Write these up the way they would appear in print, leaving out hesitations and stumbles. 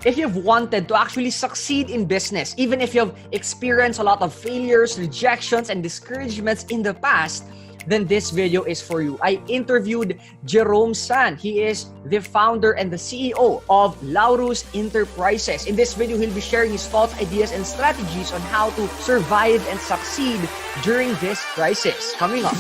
if you've wanted to actually succeed in business, even if you've experienced a lot of failures, rejections, and discouragements in the past, then this video is for you. I interviewed Jerome San. He is the founder and the CEO of Laurus Enterprises. In this video, he'll be sharing his thoughts, ideas, and strategies on how to survive and succeed during this crisis. Coming up.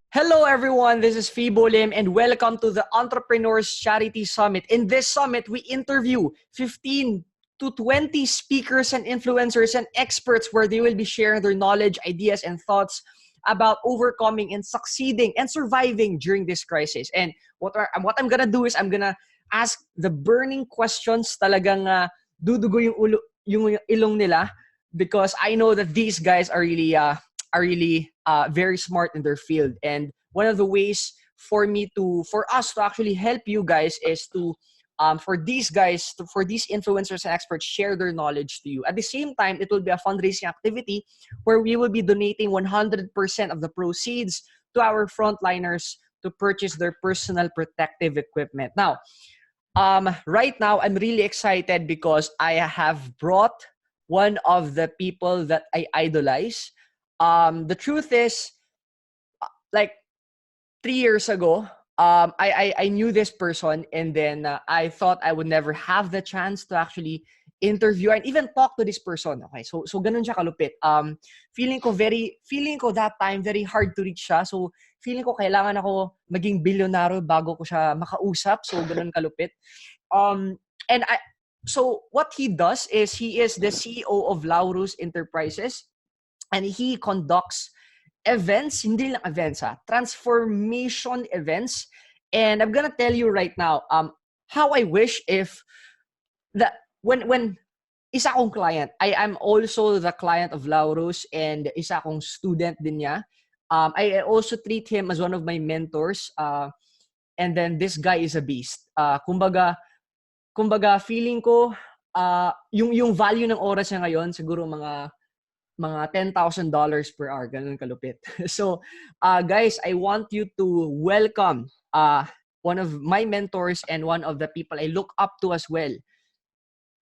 Hello everyone, this is Fibo Lim and welcome to the Entrepreneurs Charity Summit. In this summit, we interview 15 to 20 speakers and influencers and experts where they will be sharing their knowledge, ideas, and thoughts about overcoming and succeeding and surviving during this crisis. And what I'm gonna do is I'm gonna ask the burning questions, talagang dudugo yung ilong nila, because I know that these guys are really very smart in their field. And one of the ways for us to actually help you guys is to for these influencers and experts share their knowledge to you. At the same time, it will be a fundraising activity where we will be donating 100% of the proceeds to our frontliners to purchase their personal protective equipment. Now, right now, I'm really excited because I have brought one of the people that I idolize. The truth is, like 3 years ago, I knew this person, and then I thought I would never have the chance to actually interview and even talk to this person. Okay, so ganun siya kalupit. Feeling ko that time very hard to reach siya. So feeling ko kailangan ako maging bilyonaryo bago ko siya makausap. So ganun kalupit. So what he does is he is the CEO of Laurus Enterprises. And he conducts events, hindi lang events, transformation events. And I'm gonna tell you right now, how I wish if that when isa akong client, I am also the client of Laurus and isa akong student din niya. I also treat him as one of my mentors. And then this guy is a beast. Kumbaga feeling ko yung value ng oras niya ngayon siguro mga $10,000 per hour, ganun kalupit. So, guys, I want you to welcome one of my mentors and one of the people I look up to as well,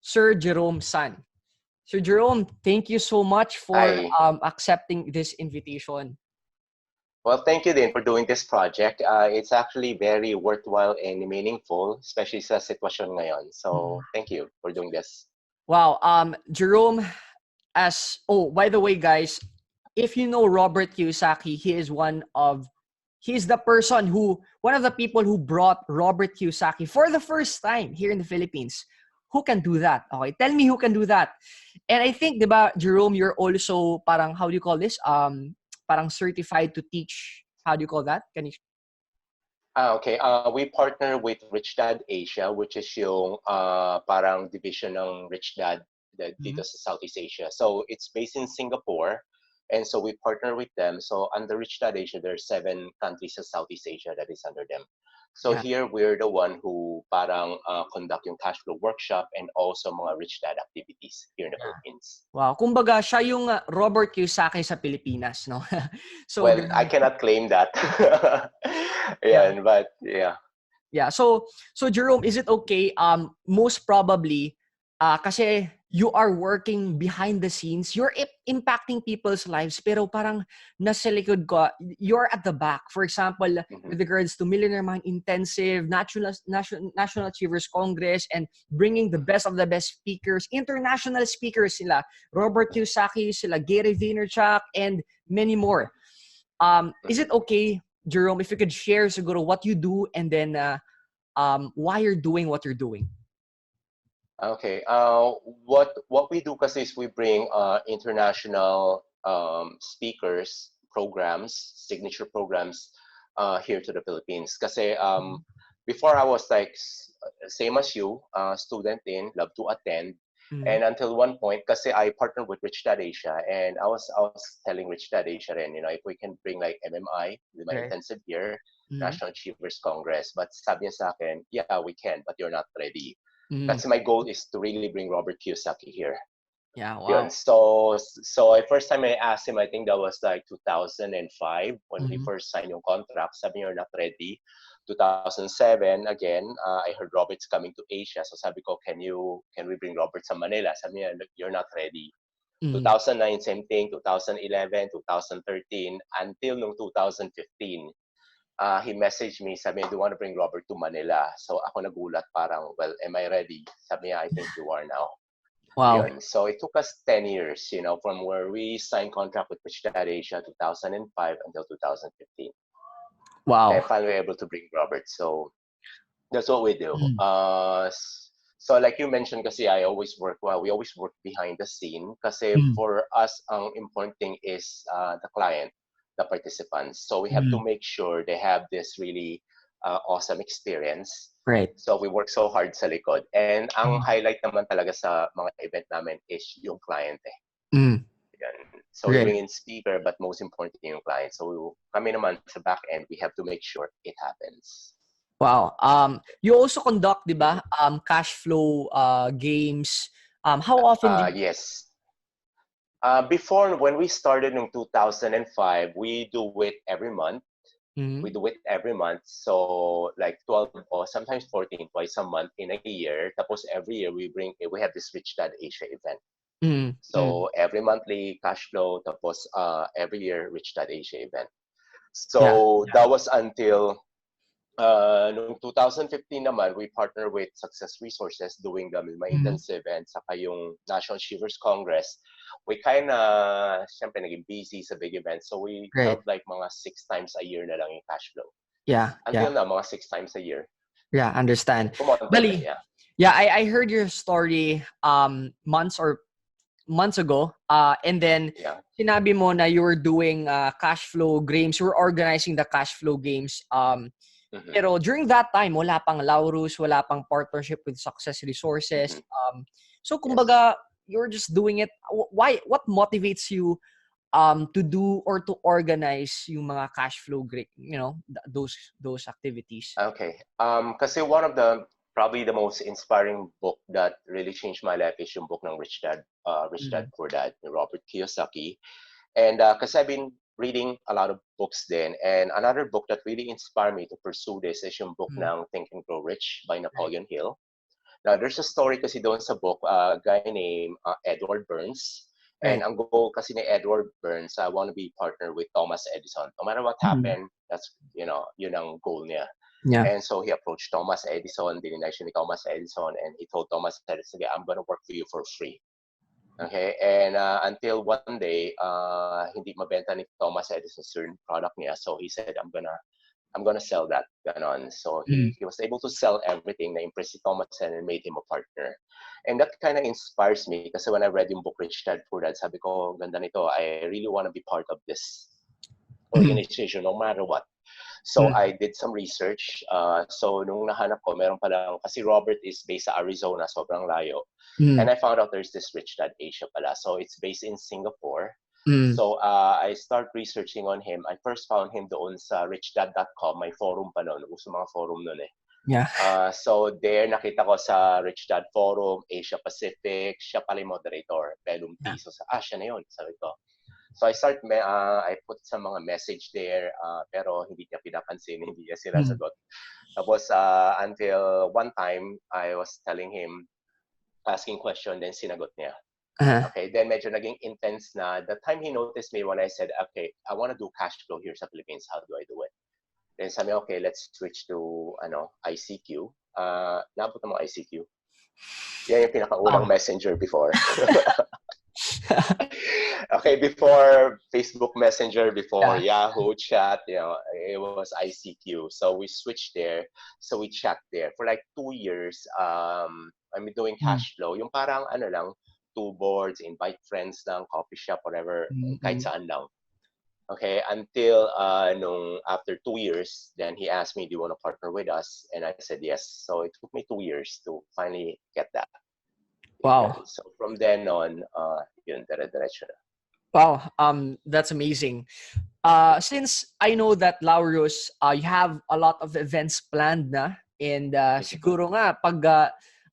Sir Jerome San. Sir Jerome, thank you so much for accepting this invitation. Well, thank you, Din, for doing this project. It's actually very worthwhile and meaningful, especially sa sitwasyon ngayon. So, thank you for doing this. Wow, Jerome, by the way, guys, if you know Robert Kiyosaki, he's one of the people who brought Robert Kiyosaki for the first time here in the Philippines. Who can do that? Okay, tell me who can do that. And I think, diba, Jerome, you're also parang, how do you call this? Parang certified to teach. How do you call that? Can you? Okay. We partner with Rich Dad Asia, which is yung parang division ng Rich Dad dito sa Southeast Asia. So it's based in Singapore, and so we partner with them. So under Rich Dad Asia, there are 7 countries in Southeast Asia that is under them. So here we're the one who parang conduct yung Cashflow workshop and also mga Rich Dad activities here in the Philippines. Wow, kumbaga siya yung Robert Kiyosaki sa Pilipinas, no? So well, I cannot claim that. But yeah. Yeah. So Jerome, is it okay? Most probably, kasi you are working behind the scenes, you're impacting people's lives, pero parang nasa likod ko, you're at the back. For example, with regards to Millionaire Mind Intensive, National Achievers Congress, and bringing the best of the best speakers, international speakers sila, Robert Kiyosaki, sila Gary Vaynerchuk, and many more. Is it okay, Jerome, if you could share siguro what you do and then why you're doing what you're doing? Okay. What we do kasi is we bring international speakers, programs, signature programs here to the Philippines. Kasi before I was like same as you, student love to attend. And until one point, kasi I partnered with Rich Dad Asia, and I was telling Rich Dad Asia rin, if we can bring like MMI, with my intensive here, National Achievers Congress. But sabi niya sa akin, yeah, we can, but you're not ready. That's my goal, is to really bring Robert Kiyosaki here. Yeah, Yun. wow. So first time I asked him, I think that was like 2005 when we Mhm. first signed yung contract. Sabi niya, you're not ready. 2007, again, I heard Robert's coming to Asia. So sabi ko, can we bring Robert sa Manila? Sabi niya, "Look, you're not ready." Mhm. 2009, same thing. 2011, 2013, until nung 2015. He messaged me, sabi niya, do you want to bring Robert to Manila? So ako nagulat, parang, well, am I ready? Sabi niya, I think you are now. Wow. Yun. So it took us 10 years, from where we signed contract with Rich Dad Asia 2005 until 2015. And Wow. finally able to bring Robert. So that's what we do. Mm. So like you mentioned, kasi we always work behind the scene. Kasi Mm. for us, ang important thing is the client, the participants. So we have to Mm. make sure they have this really awesome experience. Right. So we work so hard sa likod. And ang Mm. highlight naman talaga sa mga event namin is yung client eh. Mm. Yan. So we bring Right. in speaker, but most importantly yung client. So kami naman sa back end, we have to make sure it happens. Wow. You also conduct, di ba, Mhm. cash flow games. How often do you... Yes. Before, when we started in 2005, we do it every month. We Mhm. do it every month. So like 12 or sometimes 14, twice a month in a year. Tapos every year we have this Rich Dad Asia event. Mhm. Mm. So every monthly cash flow, tapos every year Rich Dad Asia event. Yeah. So that was until noong 2015 naman, we partner with Success Resources doing the Mhm. maintenance event saka yung National Achievers Congress. We siyempre naging busy sa big events. So we Right. felt like mga 6 times a year na lang yung cash flow. Yeah. Yeah. Until now, mga 6 times a year. Yeah. Understand. Kumonti na, Bali, yeah. yeah, I heard your story months ago. And then Yeah. sinabi mo na you were doing cash flow games. You were organizing the cash flow games. Mm-hmm. Pero during that time, wala pang Laurus, wala pang partnership with Success Resources. Mm-hmm. So Yes. kumbaga, you're just doing it. Why? What motivates you to do or to organize yung mga cash flow, those activities? Okay. Kasi one of the probably the most inspiring book that really changed my life is yung book ng Rich Dad Mm. Poor Dad, ni Robert Kiyosaki. And because I've been reading a lot of books then, and another book that really inspired me to pursue this is yung book Mm. ng Think and Grow Rich by Right. Napoleon Hill. Now, there's a story kasi doon sa book, a guy named Edward Burns. And Right. ang goal kasi ni Edward Burns, I want to be partner with Thomas Edison. No matter what Mm. happened, that's, yun ang goal niya. Yeah. And so he approached Thomas Edison, dininay siya ni Thomas Edison, and he told Thomas Edison, I'm going to work for you for free. Okay, and until one day, hindi mabenta ni Thomas Edison certain product niya, so he said, I'm gonna sell that. Ganon. So Mm. he was able to sell everything, na-impress si Thomas and made him a partner. And that kind of inspires me kasi when I read yung book Rich Dad Poor Dad, sabi ko, ganda nito, I really want to be part of this Mm. organization no matter what. So I did some research. So nung nahanap ko, meron palang, kasi Robert is based sa Arizona, sobrang layo. Mm. And I found out there's this Rich Dad Asia pala. So it's based in Singapore. Mm. So I start researching on him. I first found him doon sa richdad.com. May forum pa noon. Uso mga forum noon eh. Yeah. So there nakita ko sa Rich Dad Forum, Asia Pacific, siya pala yung moderator. Pelum Yeah. P. So siya na yun, sabi ko. So I put some mga message there, pero hindi niya pinapansin, hindi niya Mm. sinasagot. Tapos until one time, I was telling him, asking question, then sinagot niya. Uh-huh. Okay, then medyo naging intense na. The time he noticed me when I said, okay, I want to do cash flow here sa Philippines, how do I do it? Then sabi, okay, let's switch to ICQ. Naabot mo ICQ? Yan yung pinakaunang Wow. messenger before. Okay, before Facebook Messenger, before Yeah. Yahoo Chat, it was ICQ. So we switched there. So we chat there for like 2 years. I'm doing Mm. cash flow. Yung parang ano lang, 2 boards, invite friends lang, coffee shop, whatever, kahit Mm. saan lang. Okay, until nung after 2 years, then he asked me, do you want to partner with us? And I said yes. So it took me 2 years to finally get that. Wow. So from then on, yun, dire-diretso na. Wow. That's amazing. Since I know that Laurus, you have a lot of events planned na, and siguro nga pag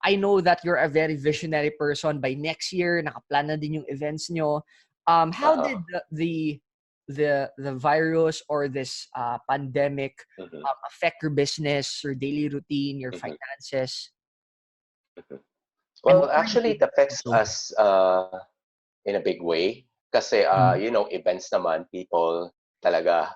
I know that you're a very visionary person. By next year, nakaplan na din yung events nyo. How Uh-huh. did the virus or this pandemic affect your business, your daily routine, your finances? And Well, what were the actually, it things affects you us in a big way. Kasi, do? events naman, people talaga,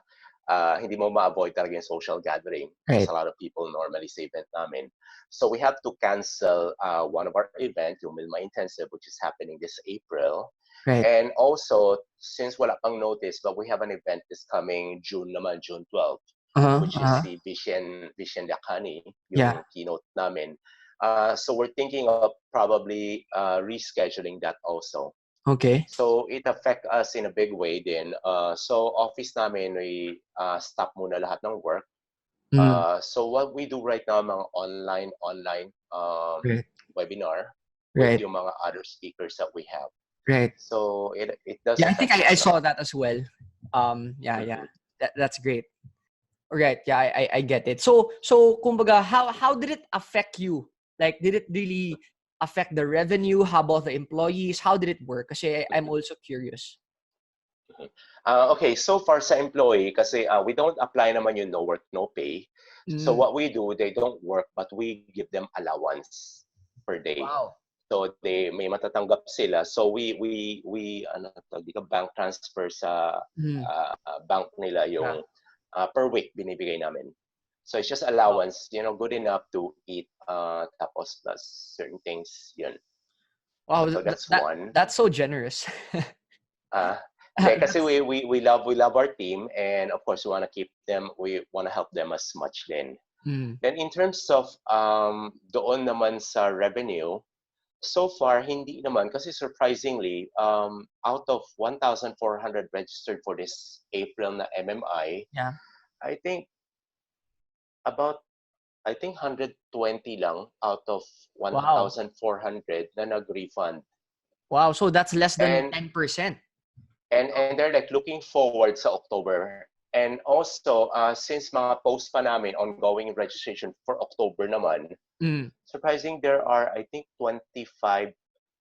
hindi mo ma-avoid talaga yung social gathering because Right, a lot of people normally sa event namin. So we have to cancel one of our event, yung Milma Intensive, which is happening this April. right. And also, since wala pang notice, but we have an event this coming June naman, June 12th, Uh-huh, which is uh-huh. si Vision Lakani, Yeah. yung keynote namin. So we're thinking of probably rescheduling that also. Okay. So it affect us in a big way din. So office namin, we stop muna lahat ng work. Mm, So what we do right now, mga online right, webinar with right, yung mga other speakers that we have. right. So it does Yeah, I think affect I us saw naman. that as well. Yeah, yeah. Mhm. That's great. Right. Yeah, I get it. So kumbaga, how did it affect you? Like, did it really affect the revenue? How about the employees? How did it work? Kasi I'm Mhm. also curious. Mhm. Okay, so far sa employee, kasi we don't apply naman yung no work, no pay. So Mm. what we do, they don't work, but we give them allowance per day. Wow. So they may matatanggap sila. So we ano tawag dito, bank transfer sa Mm. bank nila Yeah. yung per week binibigay namin. So it's just Wow. allowance, good enough to eat tapos plus certain things yun. Wow. So That, that's that one. that's so generous. Uh, Hindi, kasi That's we love our team, and of course we want to keep them, we want to help them as much din. mm. Then in terms of doon naman sa revenue, so far hindi naman kasi surprisingly out of 1,400 registered for this April na MMI, Yeah. I think about 120 lang out of Wow. 1,400 na nag-refund. Wow. So that's less than And 10%. and they're like looking forward sa October. And also, since mga post pa namin ongoing registration for October naman, Mm. surprising there are, I think, 25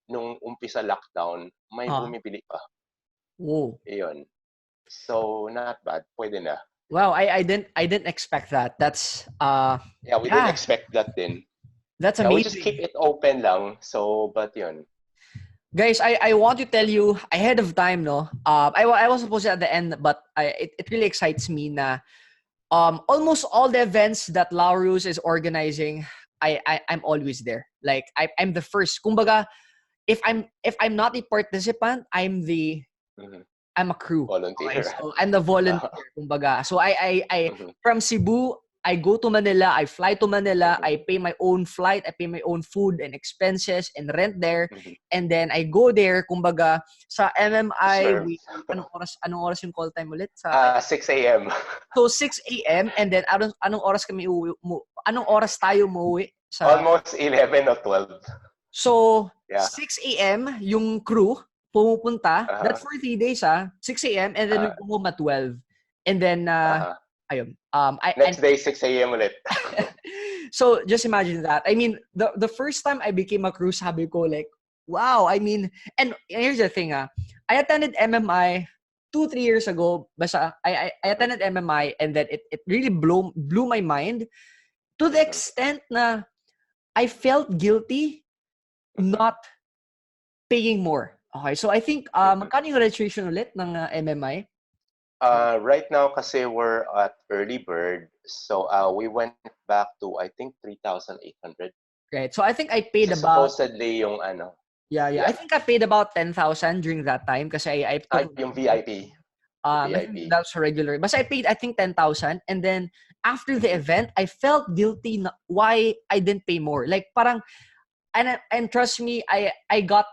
nung umpisa lockdown, may Uh, bumibili pa. whoa. Iyon. So, not bad. Pwede na. Wow. I didn't expect that. That's Yeah, we didn't yeah. expect that din. That's Yeah, we just keep amazing. it open lang. So, but yun. Guys, I want to tell you ahead of time, no? I was supposed to at the end, but it really excites me na almost all the events that Laurus is organizing, I'm always there. Like I'm the first. Kumbaga, if I'm not a participant, Mhm. I'm a crew. Okay, Volunteer. so I'm the volunteer. Kumbaga, so I Mhm. from Cebu, I go to Manila, I fly to Manila, Mhm. I pay my own flight, I pay my own food and expenses and rent there, Mhm. and then I go there. Kumbaga, sa To MMI, serve. anong oras yung call time ulit sa 6 a.m. So 6 a.m. and then anong oras kami anong oras tayo umuwi sa Almost 11 or 12. So Yeah. 6 a.m. yung crew pumupunta. Uh-huh. That's for 3 days 6 a.m. and then we Uh, go home at 12. And then uh-huh. ayun. Next day, 6 a.m. ulit. So just imagine that. I mean, the first time I became a crew, sabi ko like, wow. I mean, and here's the thing I attended MMI 2-3 years ago. Basta I Mhm. attended MMI and then it really blew my mind to the Mhm. extent na I felt guilty Mhm. not paying more. Okay, so I think Mhm. magkano yung registration ulit ng MMI? Right now, kasi we're at early bird, so we went back to, I think, 3,800. Right. So I think I paid Kasi about supposedly yung ano, yeah. I yeah, think I paid about 10,000 during that time kasi I took yung VIP, yung I think VIP. that's regular. But I paid I think 10,000 and then after the Mhm. event I felt guilty na why I didn't pay more. Like parang and trust me I got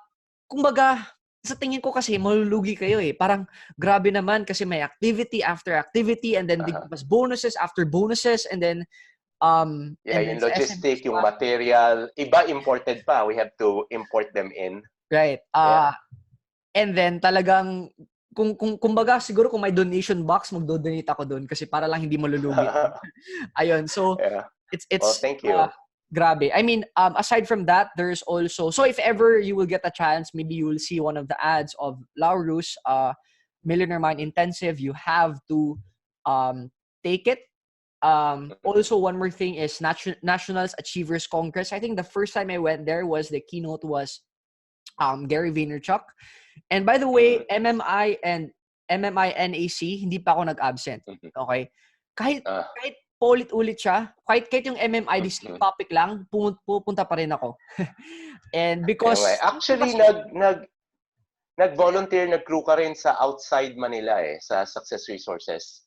kumbaga sa tingin ko kasi malulugi kayo eh. Parang grabe naman kasi may activity after activity and then Uh-huh. biglang mas bonuses after bonuses Yeah, and then yung sa SM logistic, yung material, iba imported pa. We have to import them in. right. Yeah. And then talagang kung kumbaga siguro kung may donation box magdo-donate ako doon kasi para lang hindi malulugi. Ayun. So Yeah. it's Well, it's thank you. Grabe. I mean, aside from that, there's also, so if ever you will get a chance, maybe you will see one of the ads of Laurus, Millionaire Mind Intensive. You have to take it. Also, one more thing is Nationals Achievers Congress. I think the first time I went there was the keynote was Gary Vaynerchuk. And by the way, MMI and NAC, hindi pa ako nag-absent. Okay? Kahit paulit-ulit siya, kahit yung MMI, this topic lang, pupunta pa rin ako. And because... Actually, nag-volunteer, nag-crew ka rin sa outside Manila sa Success Resources.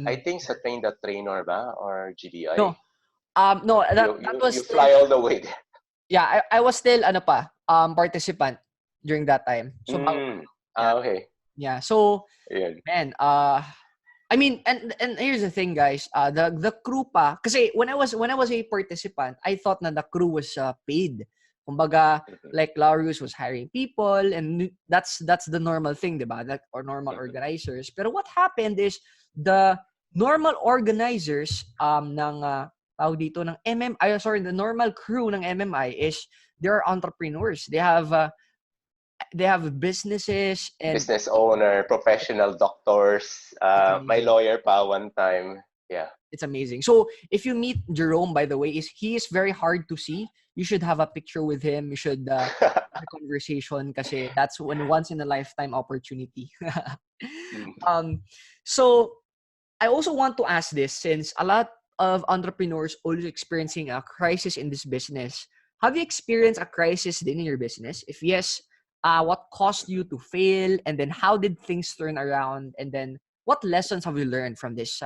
I think sa Train the Trainer ba? Or GDI? No. No, that was... You fly all the way there. Yeah, I was still, participant during that time. So, okay. Yeah, so, yeah. Man, I mean, and here's the thing, guys. The crew pa, kasi when I was a participant, I thought na the crew was paid. Kumbaga, like Laurus was hiring people, and that's the normal thing, diba? Or normal organizers. Pero what happened is the normal organizers ng the normal crew ng MMI is they're entrepreneurs. They have businesses and business owner, professional doctors, my lawyer pa one time. Yeah. It's amazing. So if you meet Jerome, by the way, he is very hard to see. You should have a picture with him. You should have a conversation kasi that's once in a lifetime opportunity. So I also want to ask this, since a lot of entrepreneurs always experiencing a crisis in this business. Have you experienced a crisis in your business? If yes, what caused you to fail, and then how did things turn around, and then what lessons have you learned from this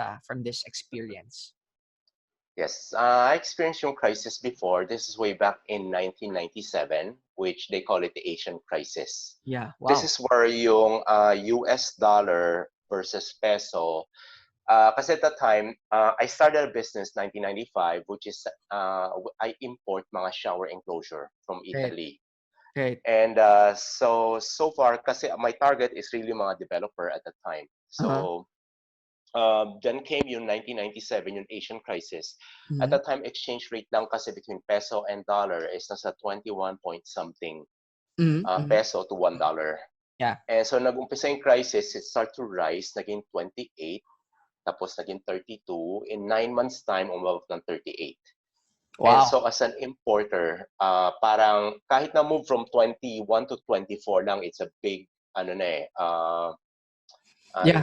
experience? Yes, I experienced yung crisis before. This is way back in 1997, which they call it the Asian crisis. Yeah, wow. This is where yung US dollar versus peso. Kasi at that time, I started a business 1995, which is I import mga shower enclosure from Italy. Right. And so far, kasi my target is really mga developer at that time. So then came yung 1997, yung Asian crisis. At that time, exchange rate lang kasi between peso and dollar is nasa 21 point something peso to $1. Yeah. And so nag-umpisa yung crisis, it started to rise, naging 28, tapos naging 32. In 9 months time, umabot ng 38. Wow. And so as an importer, parang kahit na move from 21 to 24 lang, it's a big, it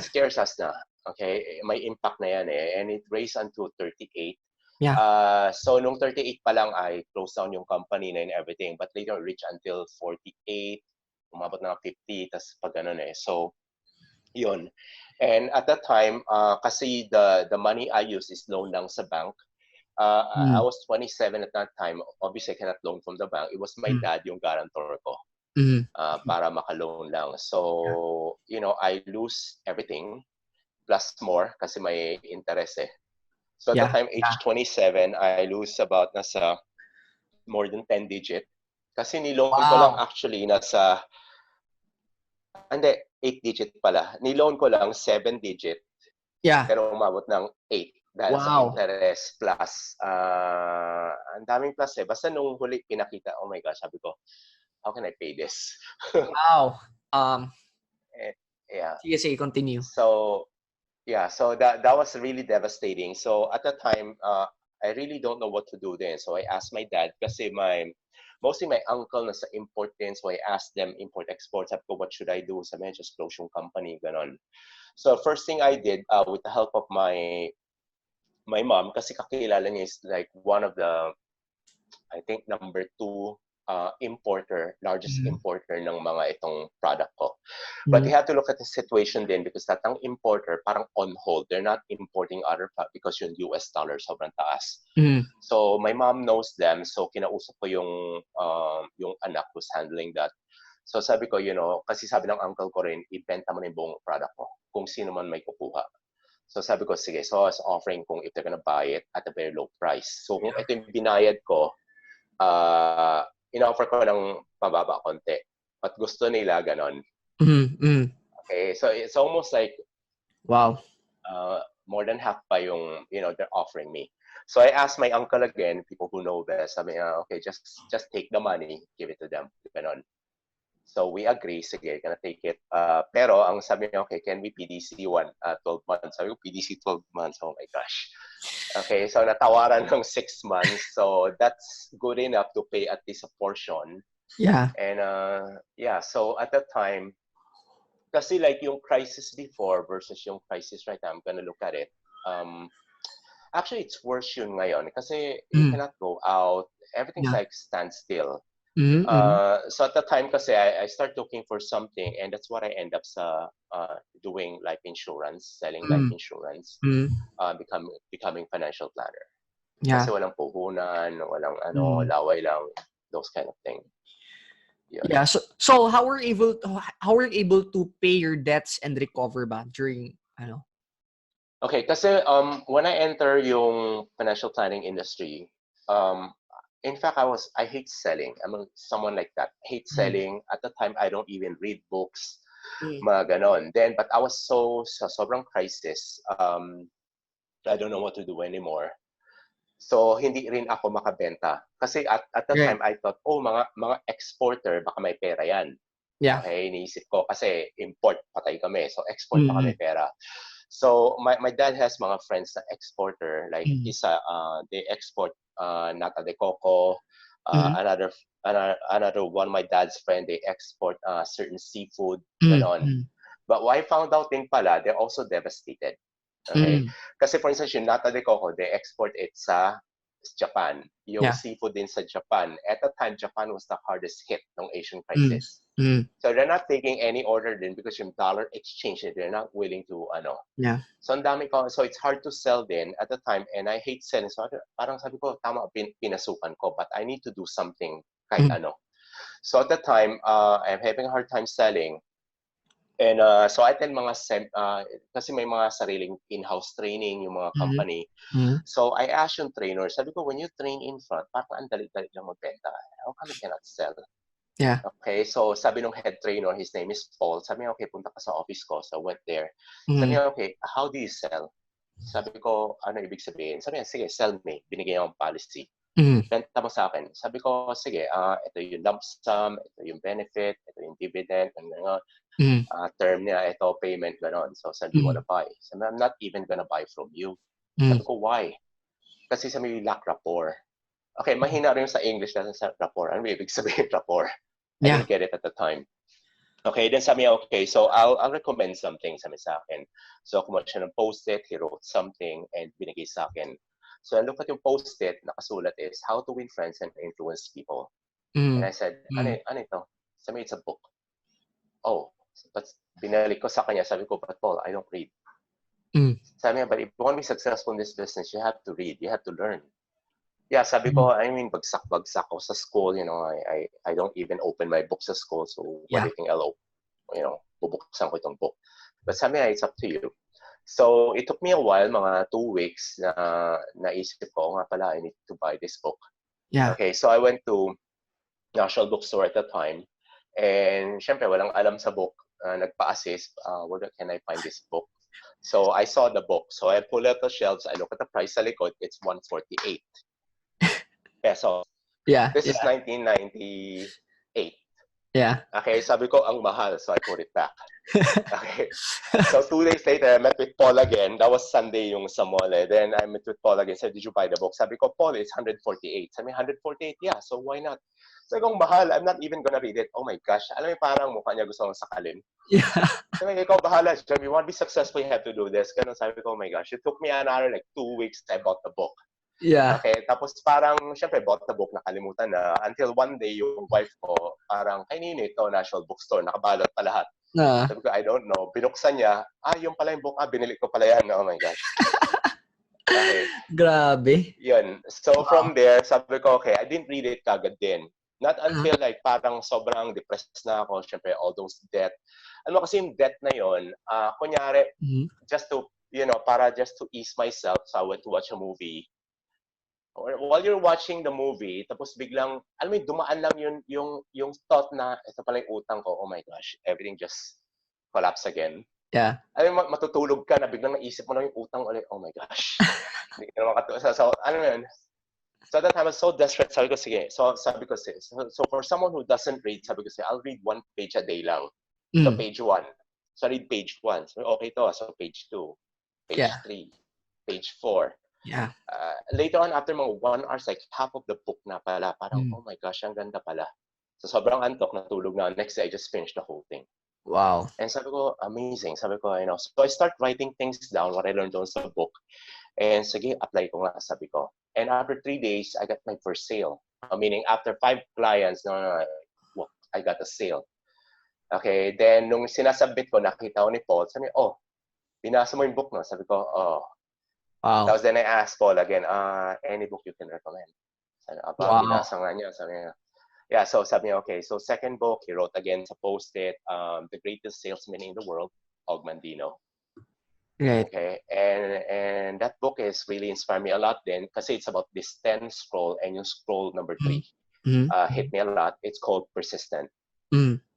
scares us na. Okay, may impact na yan and it raised unto 38. Yeah. So nung 38 pa lang, I closed down yung company na and everything, but later reached until 48, umabot na 50, tas pag So, yun. And at that time, kasi the money I use is loan lang sa bank. I was 27 at that time. Obviously, I cannot loan from the bank. It was my dad yung guarantor ko para maka-loan lang. So, I lose everything plus more kasi may interest So at that time, age 27, I lose about nasa more than 10 digit. Kasi niloan ko lang actually nasa, 8 digit pala. Niloan ko lang 7 digit. Yeah. Pero umabot ng 8. Dahil sa interest plus, ang daming plus Basta nung huli pinakita, oh my gosh, sabi ko, how can I pay this? Wow. Yeah. Sige, continue. So, yeah, so that was really devastating. So at that time, I really don't know what to do then. So I asked my dad, kasi mostly my uncle nasa import din. So I asked them, import-export, sabi ko, what should I do? Sabi ko, just close yung company, ganon. So first thing I did, with the help of my mom, kasi kakilala niya is like one of the, I think, number 2 importer, largest importer ng mga itong product ko. But you have to look at the situation then, because tatang importer parang on hold. They're not importing other products because yung US dollar sobrang taas. So my mom knows them. So kinausap ko yung anak who's handling that. So sabi ko, kasi sabi ng uncle ko rin, ibenta mo na yung buong product mo kung sino man may kukuha. So sabi ko, sige. So I was offering kung if they're gonna buy it at a very low price. So kung ito yung binayad ko, in-offer ko ng pababa konti. But gusto nila ganon. Okay, so it's almost like, wow. more than half pa yung, they're offering me. So I asked my uncle again, people who know best, sabi niya, okay, just take the money, give it to them. Ganon. So we agree, sige, gonna take it. Pero ang sabi niya, okay, can we PDC 12 months? Sabi ko, PDC 12 months, oh my gosh. Okay, so natawaran ng 6 months. So that's good enough to pay at least a portion. Yeah. And yeah, so at that time, kasi like yung crisis before versus yung crisis right now, I'm gonna look at it. Actually, it's worse yun ngayon kasi you cannot go out. Everything's like standstill. So at the time kasi I start looking for something, and that's what I end up doing life insurance, selling life insurance, becoming financial planner. Yeah. Kasi walang puhunan, walang laway lang, those kind of thing. Yeah. So how were you able to pay your debts and recover ba during Okay, kasi when I enter yung financial planning industry, in fact, I hate selling. I'm someone like that. I hate selling. At the time, I don't even read books, mga ganon. Then, but I was sa sobrang crisis. I don't know what to do anymore. So, hindi rin ako makabenta. Kasi at the time, I thought, mga exporter, baka may pera yan. Yeah. Okay, iniisip ko. Kasi import, patay kami. So, export baka may pera. So, my dad has mga friends na exporter. Like, they export nata de coco. Another one, my dad's friend, they export certain seafood. Ganon. But what I found out din pala, they're also devastated. Okay? Kasi for instance, yung nata de coco, they export it sa Japan. Yung seafood din sa Japan. At the time, Japan was the hardest hit ng Asian crisis. So they're not taking any order din because yung dollar exchange, they're not willing to Yeah. So ang dami ko, so it's hard to sell din at the time, and I hate selling. So parang sabi ko, tama, pinasukan ko, but I need to do something kahit ano. So at the time, I'm having a hard time selling. And so I tell kasi may mga sariling in-house training yung mga company. So I asked yung trainer, sabi ko, when you train in front, parang ang dali-dali lang magbenta. How come you cannot sell? Yeah. Okay, so sabi nung head trainer, his name is Paul, sabi niya, okay, punta ka sa office ko. So I went there. Sabi niya, okay, how do you sell? Sabi ko, ano ibig sabihin? Sabi niya, sige, sell me. Binigay niya akong policy. Benta mo sa akin. Sabi ko, sige, ito yung lump sum, ito yung benefit, ito yung dividend, term niya, ito payment, gano'n. So, saan do you wanna buy? Sabi, I'm not even gonna buy from you. Sabi ko, why? Kasi sabi, you lack rapport. Okay, mahina rin sa English natin sa rapport. Ano ibig sabihin rapport? I didn't get it at the time. Okay, then sabi niya, okay, so I'll recommend something, sabi sa akin. So, kumuha siya ng post-it, he wrote something, and binigay sa akin. So, I look at yung post-it, nakasulat is, how to win friends and influence people. And I said, ano ito? Sabi, it's a book. Oh, but binalik ko sa kanya, sabi ko, but Paul, I don't read. Sabi niya, but if you want to be successful in this business, you have to read, you have to learn. Yeah, sabi ko, I mean, bagsak ko sa school, I don't even open my books sa school, so what do you think I'll, bubuksan ko itong book. But sabi niya, it's up to you. So it took me a while, mga 2 weeks, na naisip ko, nga pala, I need to buy this book. Yeah. Okay, so I went to National Bookstore at the time, and syempre, walang alam sa book. Nagpa-assist, where can I find this book? So I saw the book. So I pull out the shelves, I look at the price sa likod, it's 148 pesos. Yeah. This is 1998. Yeah. Okay, sabi ko, ang mahal. So I put it back. Okay. So 2 days later, I met with Paul again. That was Sunday yung sa mall. Then I met with Paul again. Said, did you buy the book? Sabi ko, Paul, it's 148. Sabi, 148? Yeah, so why not? Sabi ko, mahal. I'm not even gonna read it. Oh my gosh. Alam mo, parang mukha niya gusto kong sakalin. Yeah. Sabi ko, ikaw bahala. Sabi, you want to be successful, you have to do this. Ganun, sabi ko, oh my gosh. It took me another like 2 weeks. I bought the book. Yeah. Okay, tapos parang, syempre, bought the book, nakalimutan na. Until one day, yung wife ko, parang, kay nino ito, National Bookstore, nakabalot pa lahat. Sabi ko, I don't know. Binuksan niya, yung pala yung book, binili ko pala yan. Oh my gosh. Okay. Grabe. Yun. So from there, sabi ko, okay, I didn't read it kagad din. Not until like parang sobrang depressed na ako, syempre, all those debt. Ano kasi yung debt na yun, kunyari, just to, just to ease myself, so I went to watch a movie. Or while you're watching the movie, tapos biglang, alam mo, dumaan lang yung thought na, ito pala yung utang ko, oh my gosh, everything just collapse again. Yeah. I mean, matutulog ka na, biglang naisip mo lang yung utang ulit. Oh my gosh. Hindi ka na so, ano yun? So at that time, I was so desperate. Sabi ko, sige. So sabi ko, sige. So for someone who doesn't read, sabi ko, sige, I'll read one page a day lang. So page 1. So I read page 1. So okay to. So page 2, page Yeah. 3, page 4. Yeah. Later on, after mga 1 hour, like half of the book na pala. Parang, oh my gosh, ang ganda pala. So sobrang antok, natulog na. Next day, I just finished the whole thing. Wow. And sabi ko, amazing. Sabi ko, so I start writing things down, what I learned doon sa book. And sige, apply ko nga, sabi ko. And after 3 days, I got my first sale. Meaning, after 5 clients, well, I got a sale. Okay, then nung sinasubmit ko, nakita ko ni Paul, sabi niya, oh, binasa mo yung book, no? Sabi ko, oh. Wow. Tapos then I asked Paul again, any book you can recommend? Sabi niya, binasa nga niya. Sabi niya, yeah, so sabi niya, okay, so second book, he wrote again sa Post-it, The Greatest Salesman in the World, Og Mandino. Right. Okay, and that book is really inspired me a lot then kasi it's about this 10 scroll and yung scroll number 3 hit me a lot. It's called Persistent.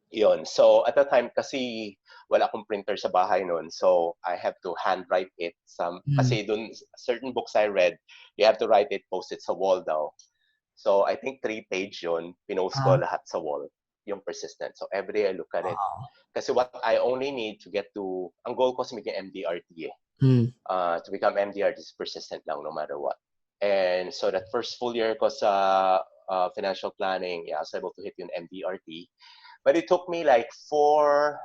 Yun. So at that time kasi wala akong printer sa bahay noon, so I have to handwrite it. Kasi dun certain books I read, you have to write it, post it sa wall daw. So I think 3-page yun, pinost ko lahat sa wall, yung Persistent. So every day I look at it. Kasi what I only need to get to, ang goal ko is maging MDRT eh. To become MDRT is persistent lang no matter what. And so that first full year ko sa financial planning, yeah, I was able to hit yung MDRT. But it took me like 4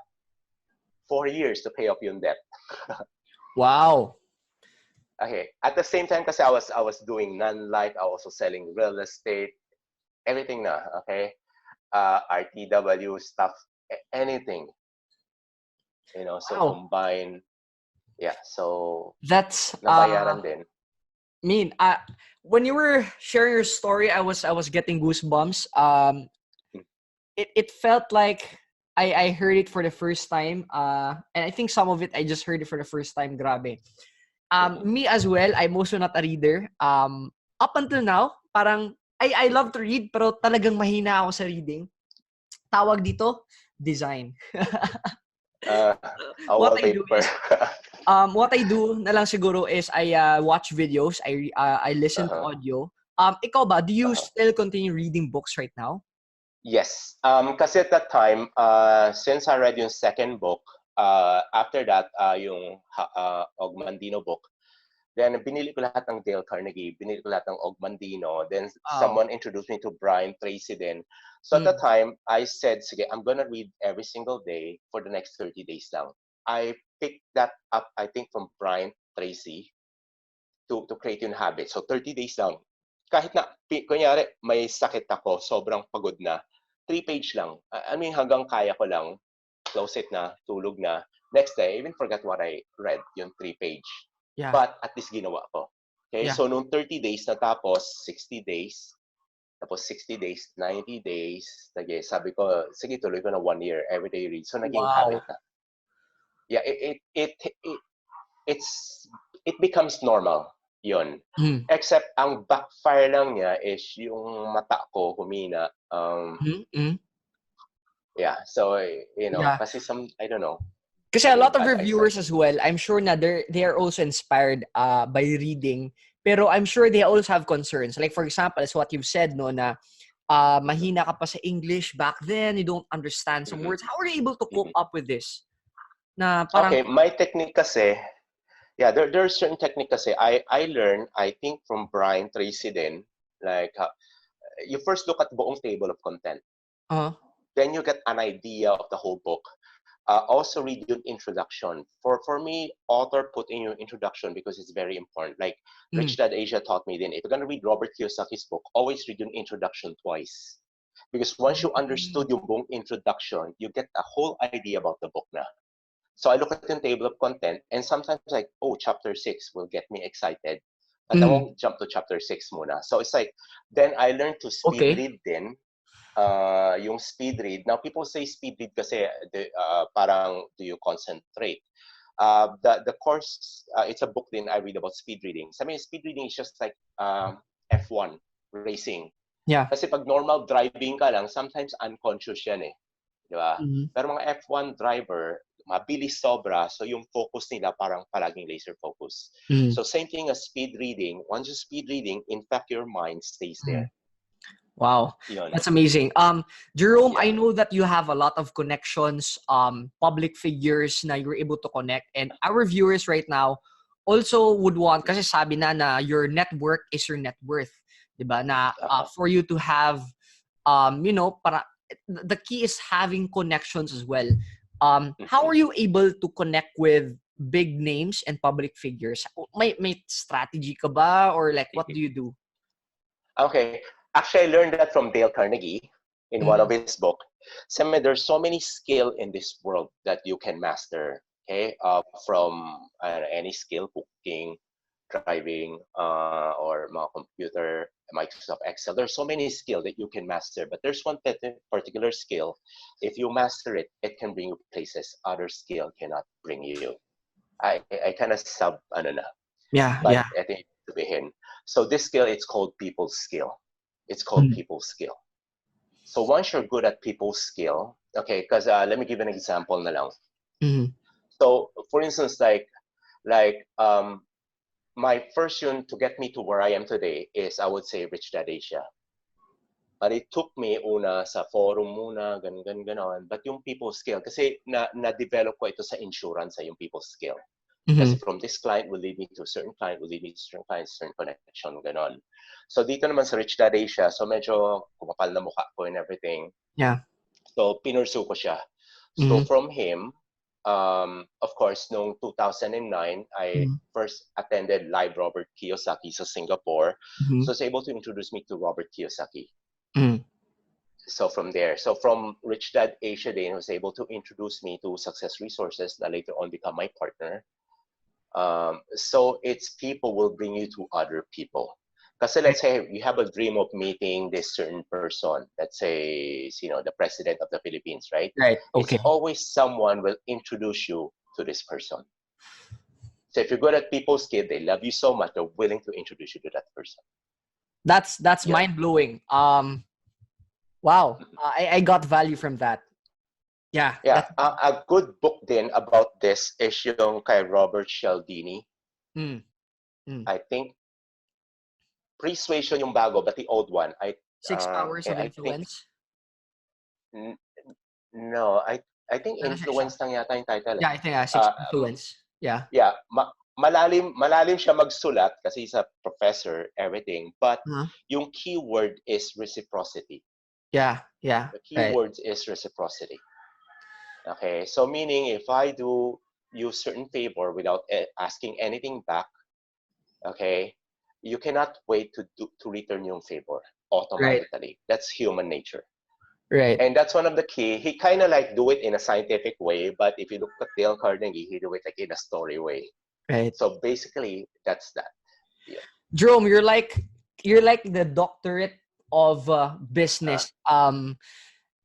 years to pay off yung debt. Wow. Okay. At the same time, kasi I was doing non-life, I was also selling real estate, everything na, okay? RTW stuff, anything. So combine. Yeah, so that's nabayaran din. When you were sharing your story, I was getting goosebumps. It felt like I heard it for the first time. And I think some of it I just heard it for the first time. Grabe. Me as well, I'm also not a reader. Up until now, parang I love to read pero talagang mahina ako sa reading. Tawag dito, design. What I do na lang siguro is I watch videos, I listen to audio. Ikaw ba, do you still continue reading books right now? Yes. Kasi at that time, since I read yung second book, after that, yung Og Mandino book, then binili ko lahat ng Dale Carnegie, binili ko lahat ng Og Mandino, then someone introduced me to Brian Tracy then. So at that time, I said, sige, I'm gonna read every single day for the next 30 days lang. I picked that up, I think, from Brian Tracy to create yung habit. So 30 days lang. Kahit na, kunyari, may sakit ako, sobrang pagod na, 3-page lang. I mean, hanggang kaya ko lang, close it na, tulog na. Next day, I even forgot what I read, yung 3-page. Yeah. But at least ginawa ko. Okay, so nung 30 days natapos, 60 days, tapos 60 days, 90 days, sabi ko, sige, tuloy ko na 1 year, everyday read. So naging habit na. Yeah, it becomes normal. Yun. Except ang backfire lang niya is yung mata ko humina. Yeah, so kasi I don't know. Kasi a lot of your viewers as well, I'm sure na they are also inspired by reading, pero I'm sure they also have concerns. Like for example, as what you've said, no, na mahina ka pa sa English back then, you don't understand some words. How are you able to cope up with this? Na parang, okay, my technique kasi, yeah, there's certain technique kasi I learned, I think from Brian Tracy din, like you first look at buong table of content. Then you get an idea of the whole book. Also read your introduction. For me, author put in your introduction because it's very important. Like Rich Dad Asia taught me then, if you're going to read Robert Kiyosaki's book, always read your introduction twice. Because once you understood yung buong introduction, you get a whole idea about the book na. So I look at the table of content and sometimes like, oh, chapter 6 will get me excited. But I won't jump to chapter 6 muna. So it's like, then I learned to speed read din. Yung speed read. Now, people say speed read kasi parang do you concentrate? The course, it's a book din I read about speed reading. I mean, speed reading is just like F1 racing. Yeah. Kasi pag normal driving ka lang, sometimes unconscious yan eh. Di ba? Pero mga F1 driver, mabilis sobra, so yung focus nila parang palaging laser focus. Mm. So same thing as speed reading. Once you speed reading, in fact, your mind stays there. Wow, Yun. that's amazing. Jerome, I Yeah. know that you have a lot of connections, public figures na you're able to connect, and our viewers right now also would want, kasi sabi na your network is your net worth, diba? Na for you to have, you know, the key is having connections as well. How are you able to connect with big names and public figures? May strategy ka ba, or like what do you do? Okay. Actually, I learned that from Dale Carnegie in one of his books. There's so many skill in this world that you can master. Okay, from any skill, cooking, driving, or mga computer, Microsoft Excel. There's so many skill that you can master, but there's one particular skill. If you master it, it can bring you places other skill cannot bring you. I kind of ano na, but I think to be hidden. So this skill, it's called people skill. It's called people skill. So once you're good at people skill, okay, because let me give an example na lang. So for instance, my first yun to get me to where I am today is, I would say, Rich Dad Asia. But it took me una sa forum muna, ganon. But yung people skill, kasi na-develop ko ito sa insurance, yung people skill. Kasi from this client will lead me to a certain client, will lead me to certain clients, certain connection, ganon. So dito naman sa Rich Dad Asia, so medyo kumapal na mukha ko and everything. Yeah. So pinursu ko siya. So from him, of course, noong 2009, I first attended live Robert Kiyosaki sa Singapore. So he was able to introduce me to Robert Kiyosaki. So from there, so from Rich Dad Asia, he was able to introduce me to Success Resources that later on become my partner. So it's people will bring you to other people. Because let's say you have a dream of meeting this certain person, let's say, you know, the president of the Philippines, right? Right. Okay. It's always someone will introduce you to this person. So if you're good at people skill, they love you so much, they're willing to introduce you to that person. That's mind blowing. Wow. I got value from that. Yeah. Yeah. A good book then about this is yung kay Robert Cialdini. I think Persuasion yung bago, but the old one. 6 Powers of I Influence. Think, no, I think Influence lang yata yung title. Yeah, I think 6 Influence. Yeah. Yeah, malalim siya magsulat kasi he's a professor, everything. But yung keyword is reciprocity. Yeah. The keyword is reciprocity. Okay, so meaning if I do you certain favor without asking anything back, okay, you cannot wait to return yung favor automatically. Right. That's human nature. Right. And that's one of the key. He kind of like do it in a scientific way, but if you look at Dale Carnegie, he do it like in a story way. Right. So basically, that's that. Yeah. Jerome, you're like the doctorate of business.